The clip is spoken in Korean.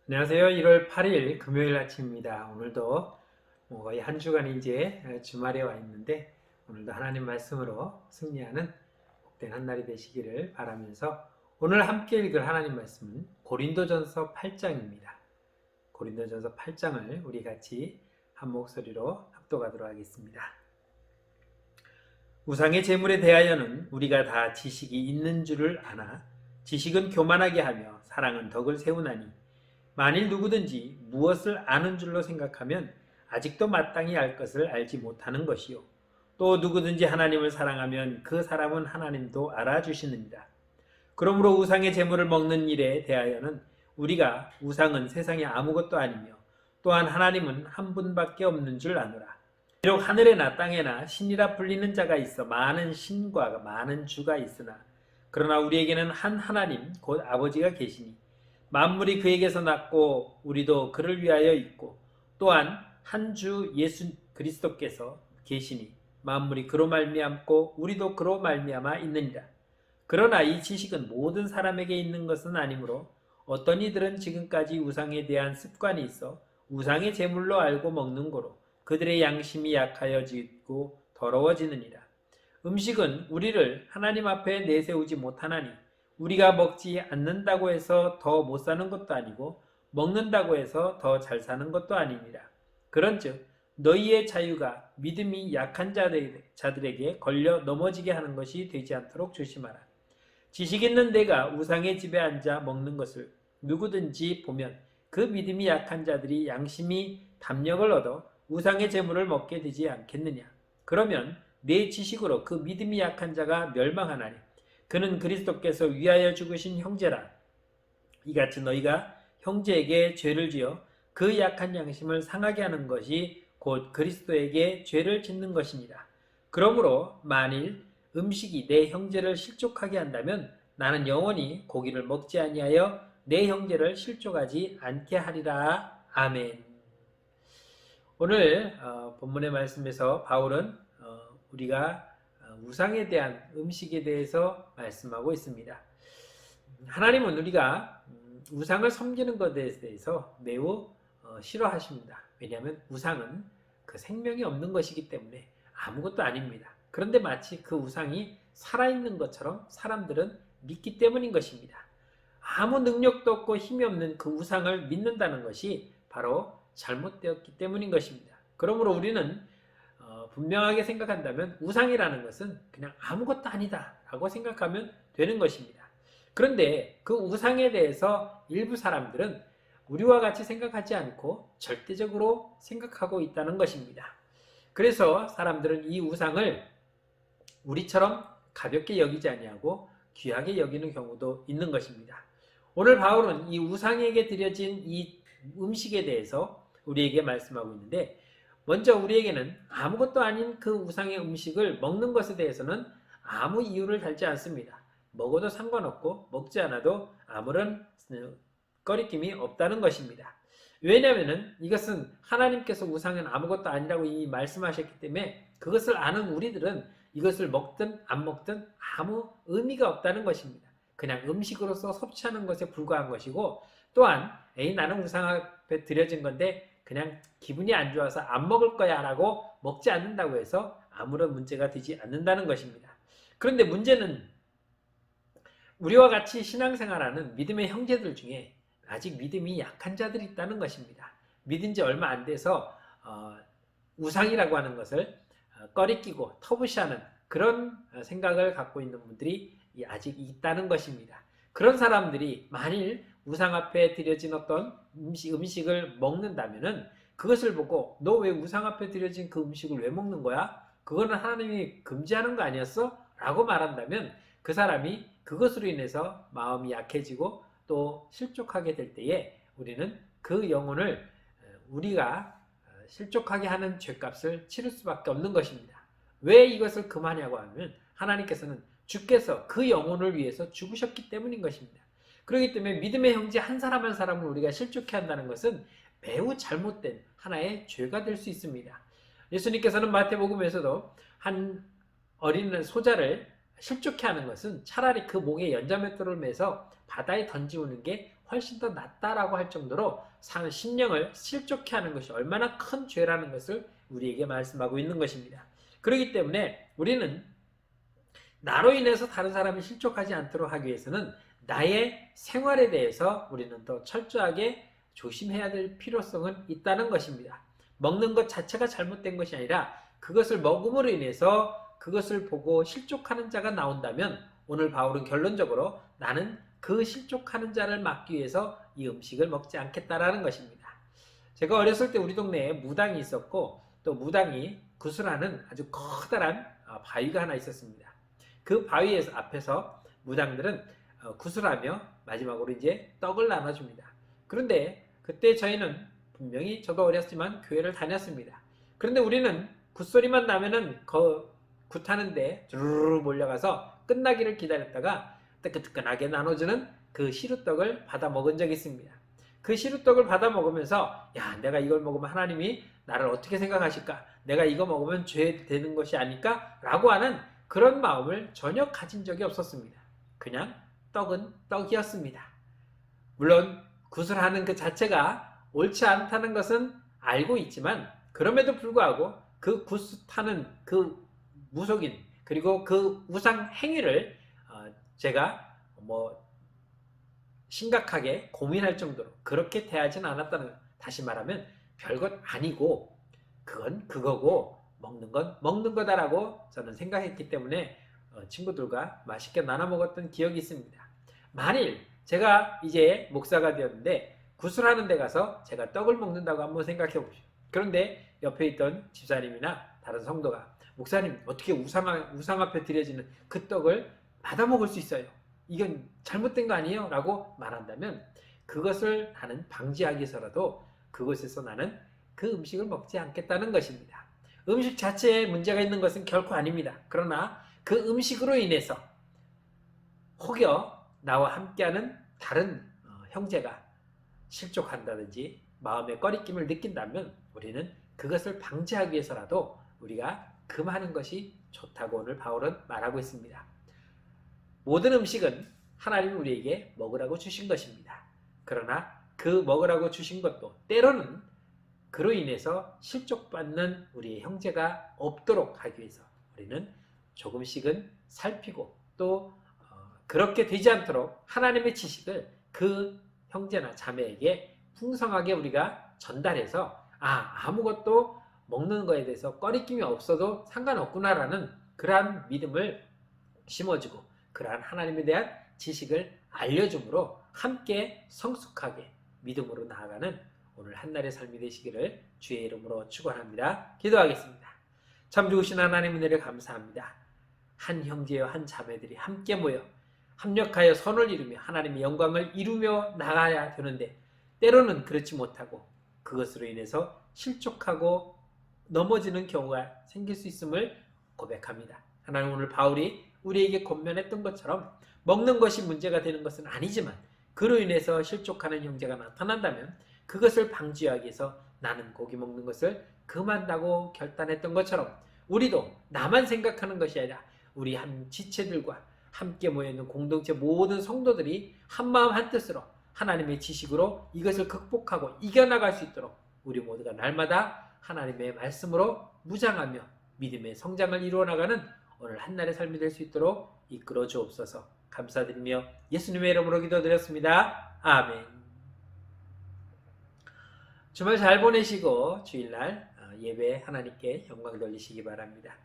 안녕하세요. 1월 8일 금요일 아침입니다. 오늘도 거의 한 주간이 이제 주말에 와 있는데 오늘도 하나님 말씀으로 승리하는 복된 한 날이 되시기를 바라면서 오늘 함께 읽을 하나님 말씀은 고린도전서 8장입니다. 고린도전서 8장을 우리 같이 한 목소리로 합독하도록 하겠습니다. 우상의 제물에 대하여는 우리가 다 지식이 있는 줄을 아나 지식은 교만하게 하며 사랑은 덕을 세우나니 만일 누구든지 무엇을 아는 줄로 생각하면 아직도 마땅히 알 것을 알지 못하는 것이요. 또 누구든지 하나님을 사랑하면 그 사람은 하나님도 알아주시느니라. 그러므로 우상의 제물을 먹는 일에 대하여는 우리가 우상은 세상에 아무것도 아니며 또한 하나님은 한 분밖에 없는 줄 아노라. 비록 하늘에나 땅에나 신이라 불리는 자가 있어 많은 신과 많은 주가 있으나 그러나 우리에게는 한 하나님 곧 아버지가 계시니 만물이 그에게서 났고 우리도 그를 위하여 있고 또한 한 주 예수 그리스도께서 계시니 만물이 그로 말미암고 우리도 그로 말미암아 있느니라. 그러나 이 지식은 모든 사람에게 있는 것은 아니므로 어떤 이들은 지금까지 우상에 대한 습관이 있어 우상의 제물로 알고 먹는 거로 그들의 양심이 약하여지고 더러워지느니라. 음식은 우리를 하나님 앞에 내세우지 못하나니 우리가 먹지 않는다고 해서 더 못 사는 것도 아니고 먹는다고 해서 더 잘 사는 것도 아니니라. 그런즉 너희의 자유가 믿음이 약한 자들에게 걸려 넘어지게 하는 것이 되지 않도록 조심하라. 지식 있는 내가 우상의 집에 앉아 먹는 것을 누구든지 보면 그 믿음이 약한 자들이 양심이 담력을 얻어 우상의 재물을 먹게 되지 않겠느냐. 그러면 내 지식으로 그 믿음이 약한 자가 멸망하나니 그는 그리스도께서 위하여 죽으신 형제라. 이같이 너희가 형제에게 죄를 지어 그 약한 양심을 상하게 하는 것이 곧 그리스도에게 죄를 짓는 것이니라. 그러므로 만일 음식이 내 형제를 실족하게 한다면 나는 영원히 고기를 먹지 아니하여 내 형제를 실족하지 않게 하리라. 아멘. 오늘 본문의 말씀에서 바울은 우리가 우상에 대한 음식에 대해서 말씀하고 있습니다. 하나님은 우리가 우상을 섬기는 것에 대해서 매우 싫어하십니다. 왜냐하면 우상은 그 생명이 없는 것이기 때문에 아무것도 아닙니다. 그런데 마치 그 우상이 살아있는 것처럼 사람들은 믿기 때문인 것입니다. 아무 능력도 없고 힘이 없는 그 우상을 믿는다는 것이 바로 잘못되었기 때문인 것입니다. 그러므로 우리는 분명하게 생각한다면 우상이라는 것은 그냥 아무것도 아니다 라고 생각하면 되는 것입니다. 그런데 그 우상에 대해서 일부 사람들은 우리와 같이 생각하지 않고 절대적으로 생각하고 있다는 것입니다. 그래서 사람들은 이 우상을 우리처럼 가볍게 여기지 아니하고 귀하게 여기는 경우도 있는 것입니다. 오늘 바울은 이 우상에게 드려진 이 음식에 대해서 우리에게 말씀하고 있는데 먼저 우리에게는 아무것도 아닌 그 우상의 음식을 먹는 것에 대해서는 아무 이유를 달지 않습니다. 먹어도 상관없고 먹지 않아도 아무런 꺼리낌이 없다는 것입니다. 왜냐하면 이것은 하나님께서 우상은 아무것도 아니라고 이미 말씀하셨기 때문에 그것을 아는 우리들은 이것을 먹든 안 먹든 아무 의미가 없다는 것입니다. 그냥 음식으로서 섭취하는 것에 불과한 것이고 또한 나는 우상 앞에 드려진 건데 그냥 기분이 안 좋아서 안 먹을 거야 라고 먹지 않는다고 해서 아무런 문제가 되지 않는다는 것입니다. 그런데 문제는 우리와 같이 신앙생활하는 믿음의 형제들 중에 아직 믿음이 약한 자들이 있다는 것입니다. 믿은 지 얼마 안 돼서 우상이라고 하는 것을 꺼리끼고 터부시하는 그런 생각을 갖고 있는 분들이 아직 있다는 것입니다. 그런 사람들이 만일 우상 앞에 드려진 어떤 음식을 먹는다면은 그것을 보고 너 왜 우상 앞에 드려진 그 음식을 왜 먹는 거야? 그거는 하나님이 금지하는 거 아니었어? 라고 말한다면 그 사람이 그것으로 인해서 마음이 약해지고 또 실족하게 될 때에 우리는 그 영혼을 우리가 실족하게 하는 죄값을 치를 수밖에 없는 것입니다. 왜 이것을 금하냐고 하면 하나님께서는 주께서 그 영혼을 위해서 죽으셨기 때문인 것입니다. 그렇기 때문에 믿음의 형제 한 사람 한 사람을 우리가 실족해 한다는 것은 매우 잘못된 하나의 죄가 될 수 있습니다. 예수님께서는 마태복음에서도 한 어린 소자를 실족해 하는 것은 차라리 그 목에 연자맷돌을 매서 바다에 던지우는 게 훨씬 더 낫다라고 할 정도로 심령을 실족해 하는 것이 얼마나 큰 죄라는 것을 우리에게 말씀하고 있는 것입니다. 그렇기 때문에 우리는 나로 인해서 다른 사람이 실족하지 않도록 하기 위해서는 나의 생활에 대해서 우리는 더 철저하게 조심해야 될 필요성은 있다는 것입니다. 먹는 것 자체가 잘못된 것이 아니라 그것을 먹음으로 인해서 그것을 보고 실족하는 자가 나온다면 오늘 바울은 결론적으로 나는 그 실족하는 자를 막기 위해서 이 음식을 먹지 않겠다라는 것입니다. 제가 어렸을 때 우리 동네에 무당이 있었고 또 무당이 구슬하는 아주 커다란 바위가 하나 있었습니다. 그 바위 앞에서 무당들은 구슬하며 마지막으로 이제 떡을 나눠줍니다. 그런데 그때 저희는 분명히 저도 어렸지만 교회를 다녔습니다. 그런데 우리는 굿소리만 나면은 굿하는데 주르르 몰려가서 끝나기를 기다렸다가 뜨끈뜨끈하게 나눠주는 그 시루떡을 받아 먹은 적이 있습니다. 그 시루떡을 받아 먹으면서 야, 내가 이걸 먹으면 하나님이 나를 어떻게 생각하실까? 내가 이거 먹으면 죄 되는 것이 아닐까? 라고 하는 그런 마음을 전혀 가진 적이 없었습니다. 그냥 떡은 떡이었습니다. 물론 구슬하는 그 자체가 옳지 않다는 것은 알고 있지만 그럼에도 불구하고 그 구슬하는 그 무속인 그리고 그 우상 행위를 제가 심각하게 고민할 정도로 그렇게 대하지는 않았다는 것. 다시 말하면 별것 아니고 그건 그거고 먹는 건 먹는 거다라고 저는 생각했기 때문에 친구들과 맛있게 나눠 먹었던 기억이 있습니다. 만일 제가 이제 목사가 되었는데 구슬하는 데 가서 제가 떡을 먹는다고 한번 생각해 보십시오. 그런데 옆에 있던 집사님이나 다른 성도가 목사님 어떻게 우상 앞에 드려지는 그 떡을 받아 먹을 수 있어요? 이건 잘못된 거 아니에요? 라고 말한다면 그것을 나는 방지하기 위해서라도 그곳에서 나는 그 음식을 먹지 않겠다는 것입니다. 음식 자체에 문제가 있는 것은 결코 아닙니다. 그러나 그 음식으로 인해서 혹여 나와 함께하는 다른 형제가 실족한다든지 마음의 꺼리낌을 느낀다면 우리는 그것을 방지하기 위해서라도 우리가 금하는 것이 좋다고 오늘 바울은 말하고 있습니다. 모든 음식은 하나님이 우리에게 먹으라고 주신 것입니다. 그러나 그 먹으라고 주신 것도 때로는 그로 인해서 실족받는 우리의 형제가 없도록 하기 위해서 우리는 조금씩은 살피고 또 그렇게 되지 않도록 하나님의 지식을 그 형제나 자매에게 풍성하게 우리가 전달해서 아무것도 먹는 거에 대해서 꺼리낌이 없어도 상관없구나라는 그러한 믿음을 심어주고 그러한 하나님에 대한 지식을 알려줌으로 함께 성숙하게 믿음으로 나아가는 오늘 한날의 삶이 되시기를 주의 이름으로 축원합니다. 기도하겠습니다. 참 좋으신 하나님 은혜를 감사합니다. 한 형제와 한 자매들이 함께 모여 합력하여 선을 이루며 하나님의 영광을 이루며 나가야 되는데 때로는 그렇지 못하고 그것으로 인해서 실족하고 넘어지는 경우가 생길 수 있음을 고백합니다. 하나님 오늘 바울이 우리에게 권면했던 것처럼 먹는 것이 문제가 되는 것은 아니지만 그로 인해서 실족하는 형제가 나타난다면 그것을 방지하기 위해서 나는 고기 먹는 것을 금한다고 결단했던 것처럼 우리도 나만 생각하는 것이 아니라 우리 한 지체들과 함께 모여있는 공동체 모든 성도들이 한마음 한뜻으로 하나님의 지식으로 이것을 극복하고 이겨나갈 수 있도록 우리 모두가 날마다 하나님의 말씀으로 무장하며 믿음의 성장을 이루어나가는 오늘 한날의 삶이 될 수 있도록 이끌어 주옵소서. 감사드리며 예수님의 이름으로 기도드렸습니다. 아멘. 주말 잘 보내시고 주일날 예배 하나님께 영광 돌리시기 바랍니다.